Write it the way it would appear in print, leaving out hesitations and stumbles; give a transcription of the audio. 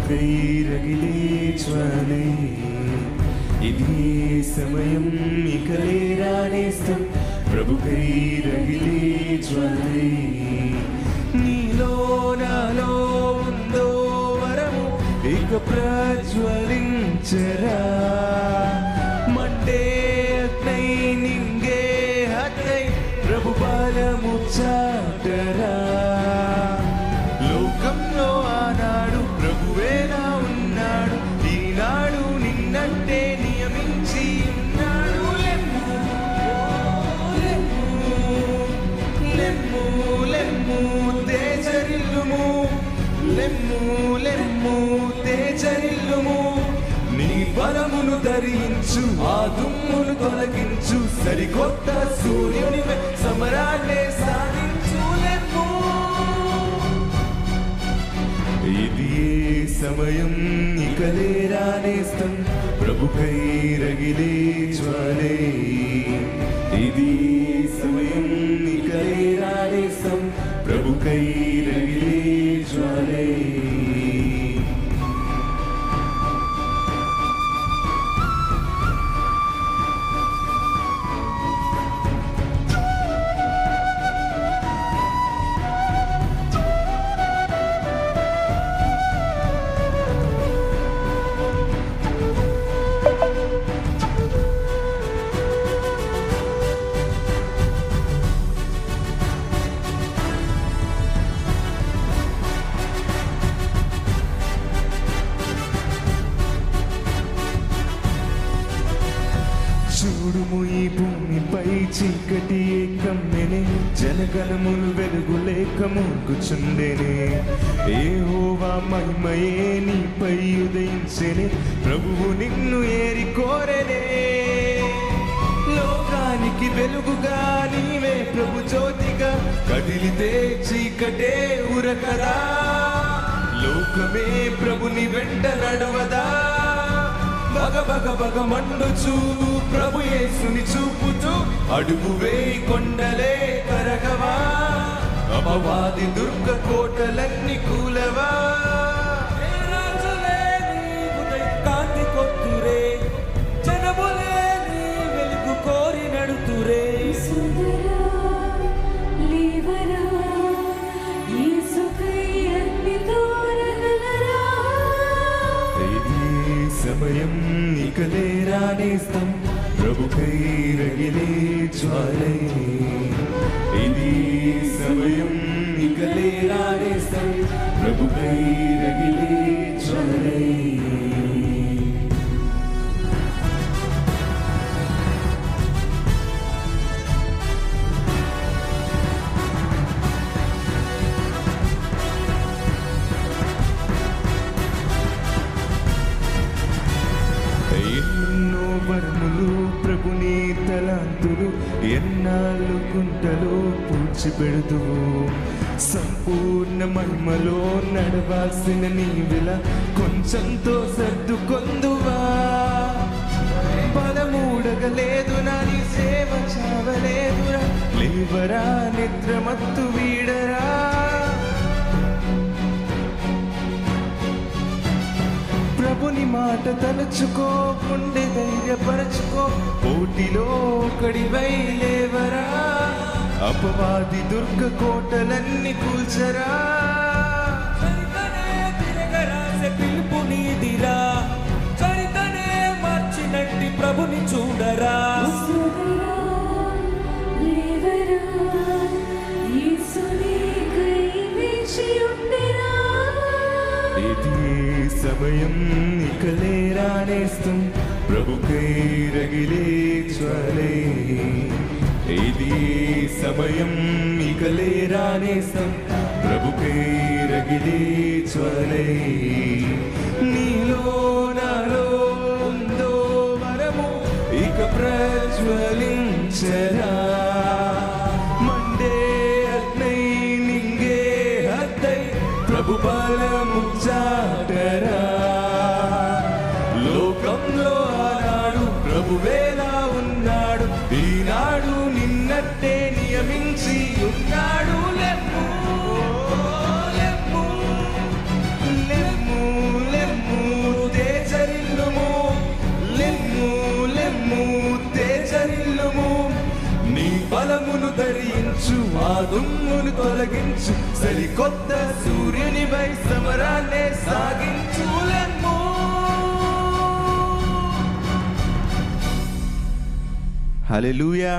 ప్రభుకై రగిలే జ్వాలే ఇది సమయం ఇక లేరా నేస్తం ప్రభుకై రగిలే జ్వాలే నీలో నాలో ఉందో వరము ఇక ప్రజ్వలించరా మండే అగ్నై నింగే హతై ప్రభు బలము చాటరా లోకంలో ఆనాడు ప్రభువేలా ఉన్నాడు ఈనాడు నిన్నంటే నియమించి ఉన్నాడు లెమ్ము లెమ్ము తేజరిల్లుము లెమ్ము లెమ్ము తేజరిల్లుము నీ బలమును ధరించు ఆ దుమ్మును తొలగించు సరికొత్త సూర్యుని సమరాన్నే సాధించు లెమ్ము ఇది సమయం ఇక లేరా నేస్తం ప్రభుకై రగిలే జ్వాలే ఇది సమయం ఇక లేరా నేస్తం ప్రభుకై రగిలే జ్వాలే చూడుము ఈ భూమిపై చీకటి కమ్మెనే జనగణములు వెలుగు లేక మూర్చుచుండెనే యెహోవా మహిమయే నీపై ఉదయించెనే ప్రభువు నిన్ను ఏరి కోరెనే లోకానికి వెలుగుగా నీవే ప్రభు జ్యోతిగా కదిలితే చీకటే ఉరకదా లోకమే ప్రభుని వెంట నడవదా బగ బగ బగ మండుచు ప్రభు యేసుని చూపుతూ అడుగు వేయి కొండలే కరగవా అపవాది దుర్గ కోటలన్నీ కూలవా కాంతి కొత్తురే జనములే నీ వెలుగు కోరి నడుతురే సమయం ఇక లేరా నేస్తం ప్రభుకై రగిలే జ్వాలే ఇది సమయం ఇక లేరా నేస్తం ప్రభుకై రగిలే జ్వాలే ఎన్నో వరములు ప్రభుని తలాంతులు ఎన్నాళ్ళు గుంటలో పూడ్చిపెడుతువు సంపూర్ణ మహిమలో నడవాల్సిన నీవిలా కొంచెంతో సర్దుకొందువా బలమూడగలేదు నా నీ సేవ చావలేదురా లేవరా నిద్రమత్తు వీడరా ప్రభుని మాట తలుచుకో గుండె ధైర్యపరచుకో పోటీలో ఒకడివై లేవరా అపవాది దుర్గ కోటలన్నీ కూల్చరా పిలుపు నీదిరా చరితనే మార్చినట్టి ప్రభుని చూడరా ఇది సమయం ఇక లేరా నేస్తం ప్రభుకై రగిలే జ్వాలే ఇది సమయం ఇక లేరా నేస్తం ప్రభుకై రగిలే జ్వాలే నీలో నాలో ఉందో వరము ఇక ప్రజ్వలించరా మండే అగ్నై నింగే హతై ప్రభు బలము చాటరా లోకంలో ఆనాడు ప్రభువేలా ఉన్నాడు ఈనాడు నిన్నట్టే నియమించి ఉన్నాడు లెమ్ము లెమ్ము లెమ్ము ఆ దుమ్మును తొలగించు, సరికొత్త సూర్యునిపై సమరాన్నే సాగించులెమ్మో. హల్లెలూయా.